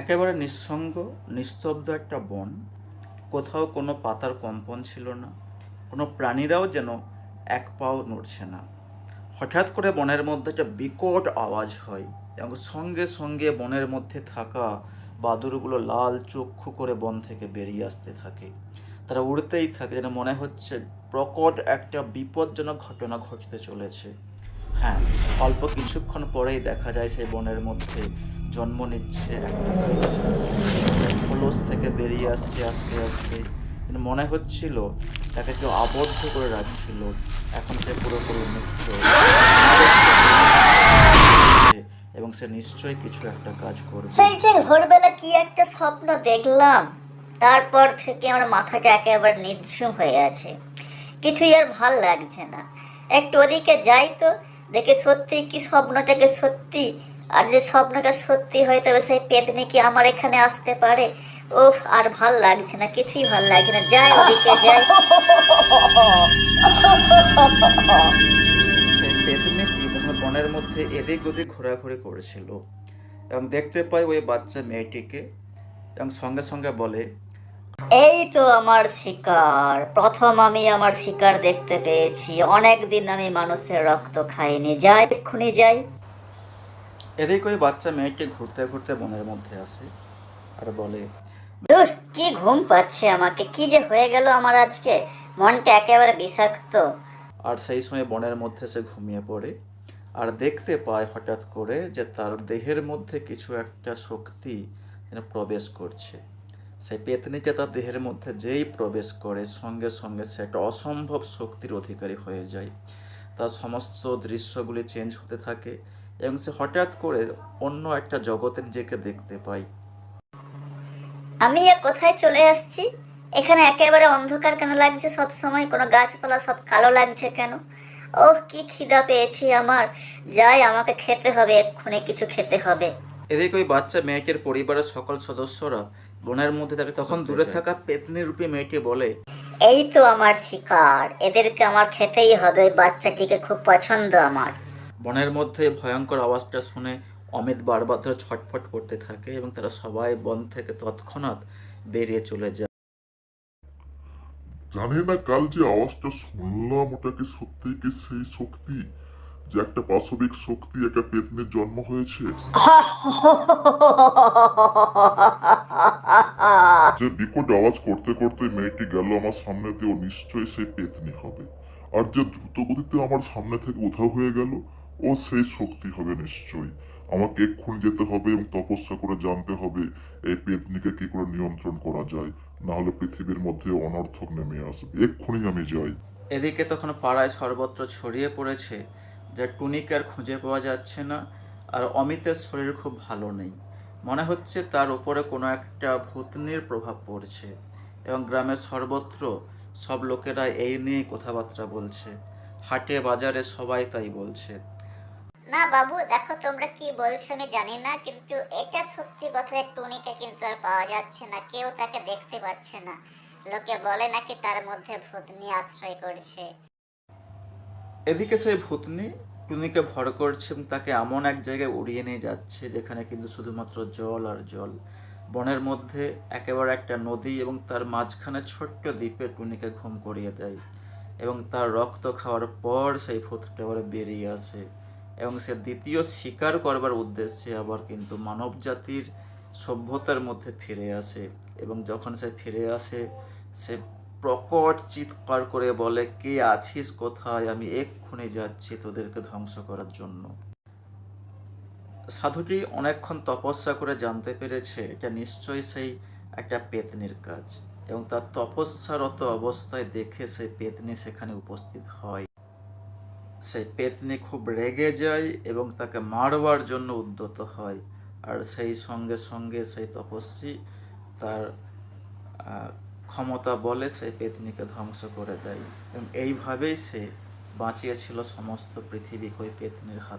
একেবারে নিঃসঙ্গ নিস্তব্ধ একটা বন। কোথাও কোনো পাতার কম্পন ছিল না, কোনো প্রাণীরাও যেন এক পাও নড়ছে না। হঠাৎ করে বনের মধ্যে একটা বিকট আওয়াজ হয় এবং সঙ্গে সঙ্গে বনের মধ্যে থাকা বাদুড়গুলো লাল চক্ষু করে বন থেকে বেরিয়ে আসতে থাকে। তারা উড়তেই থাকে, যেন মনে হচ্ছে প্রকট একটা বিপজ্জনক ঘটনা ঘটতে চলেছে। হ্যাঁ, অল্প কিছুক্ষণ পরেই দেখা যায় সেই বনের মধ্যে জন্ম নিচ্ছে একটা খোলস থেকে বেরিয়ে আসছে আস্তে আস্তে। কিন্তু মনে হচ্ছিল তাকে কেউ আবদ্ধ করে রাখছিল। এখন সে পুরোপুরি মুক্ত এবং সে নিশ্চয়ই কিছু একটা কাজ করবে। সেই যে ভোরবেলা কি একটা স্বপ্ন দেখলাম, তারপর থেকে আমার মাথাটা একেবারে নিঝুম হয়ে আছে। কিছুই আর ভাল লাগছে না। একটু ওদিকে যাই তো দেখে সত্যি কি স্বপ্নটাকে সত্যি, আর যে স্বপ্নটা সত্যি হয় তবে সেই পেতনি কি আমার এখানে আসতে পারে? ওহ, আর ভাল লাগছে না, কিছুই ভাল লাগছে না। যাই ওদিকে যাই। সেই পেতনিটি তখন বনের মধ্যে এদিক ওদিক ঘোরাঘুরি করেছিল এবং দেখতে পায় ওই বাচ্চা মেয়েটিকে এবং সঙ্গে সঙ্গে বলে, এই তো আমার শিকার, প্রথম আমি আমার শিকার দেখতে পেয়েছি। অনেকদিন আমি মানুষের রক্ত খাইনি, যাই এক্ষুনি যাই। এদিক ওই বাচ্চা মেয়েটি ঘুরতে ঘুরতে বনের মধ্যে আসে আর বলে, ধুর, কি ঘুম পাচ্ছে আমাকে, কি যে হয়ে গেল আমার আজকে, মনটা একেবারে বিষাক্ত। আর সেই সময় বনের মধ্যে সে ঘুমিয়ে পড়ে আর দেখতে পায় হঠাৎ করে যে তার দেহের মধ্যে কিছু একটা শক্তি যেন প্রবেশ করছে। সেই পেতনিটা তার দেহের মধ্যে যেই প্রবেশ করে সঙ্গে সঙ্গে সে একটা অসম্ভব শক্তির অধিকারী হয়ে যায়। তার সমস্ত দৃশ্যগুলি চেঞ্জ হতে থাকে এবং সে হঠাৎ করে অন্য একটা জগতে নিজেকে দেখতে পায়। আমি এ কোথায় চলে আসছি? এখানে একেবারে অন্ধকার কেন লাগছে? সব সময় কোনো গাছপালা সব কালো লাগছে কেন? ওহ, কি খিদা পেয়েছি আমার। যাই, আমাকে খেতে হবে, এক্ষুনি কিছু খেতে হবে। এদিকে ওই বাচ্চা মেয়েটির পরিবারের সকল সদস্যরা বনের মধ্যে তাকে তখন দূরে থাকা পেতনি রূপী মেয়েটি বলে, এই তো আমার শিকার, এদেরকে আমার খেতেই হবে। ওই বাচ্চাটিকে খুব পছন্দ আমার। বনের মধ্যে ভয়ঙ্কর আওয়াজটা শুনে অমিত বারবার ধরে ছটফট করতে থাকে এবং তারা সবাই বন থেকে তৎক্ষণাৎ বেরিয়ে চলে যায়। জানি না কাল যে আওয়াজটা শুনলাম ওটা কি সত্যি কি সেই শক্তি, যে একটা পাশবিক শক্তি একটা পেতনির জন্ম হয়েছে। যে বিকট আওয়াজ করতে করতে মেয়েটি গেল আমার সামনে দিয়ে, ও নিশ্চয়ই সেই পেতনি হবে। আর যে দ্রুত গতিতে আমার সামনে থেকে উধাও হয়ে গেল, ও সেই শক্তি হবে নিশ্চয়ই। আমাকে এক্ষুনি যেতে হবে এবং তপস্যা করে জানতে হবে এই পেতনিকে কি করে নিয়ন্ত্রণ করা যায়, না হলে পৃথিবীর মধ্যে অনর্থক নেমে আসবে। এক্ষুনি আমি যাই। এদিকে তখন পাড়ায় সর্বত্র ছড়িয়ে পড়েছে যে টুনিকে আর খুঁজে পাওয়া যাচ্ছে না, আর অমিতের শরীর খুব ভালো নেই। মনে হচ্ছে তার উপরে কোনো একটা ভূতনির প্রভাব পড়ছে এবং গ্রামের সর্বত্র সব লোকেরা এই নিয়েই কথাবার্তা বলছে। হাটে বাজারে সবাই তাই বলছে। না বাবু, দেখো তোমরা কি বলছো আমি জানি না, কিন্তু এটা সত্যি কথা যে টুনিকে কিন্তু আর পাওয়া যাচ্ছে না, কেউ তাকে দেখতে পাচ্ছে না। লোকে বলে নাকি তার মধ্যে ভূতনি আশ্রয় করছে। এদিকে সেই ভূতনি টুনিকে ভর করছে এবং তাকে এমন এক জায়গায় উড়িয়ে নিয়ে যাচ্ছে যেখানে কিন্তু শুধুমাত্র জল আর জল। বনের মধ্যে একেবারে একটা নদী এবং তার মাঝখানে ছোট্ট দ্বীপে টুনিকে ঘুম করিয়ে দেয় এবং তার রক্ত খাওয়ার পর সেই ভূতটা আবার বেরিয়ে আসে এবং সে দ্বিতীয় শিকার করবার উদ্দেশ্যে আবার কিন্তু মানব জাতির সভ্যতার মধ্যে ফিরে আসে এবং যখন সে ফিরে আসে সে প্রকট চিৎকার করে বলে, কে আছিস কোথায়, আমি এক্ষুনি যাচ্ছি তোদেরকে ধ্বংস করার জন্য। সাধুটি অনেকক্ষণ তপস্যা করে জানতে পেরেছে এটা নিশ্চয়ই সেই একটা পেতনির কাজ এবং তার তপস্যারত অবস্থায় দেখে সেই পেতনি সেখানে উপস্থিত হয়। সেই পেতনি খুব রেগে যায় এবং তাকে মারবার জন্য উদ্যত হয়, আর সেই সঙ্গে সঙ্গে সেই তপস্বী তার ক্ষমতা বলে সেই পেতনিকে ধ্বংস করে দেয় এবং এইভাবেই সে বাঁচিয়েছিল সমস্ত পৃথিবীকে ওই পেতনির হাত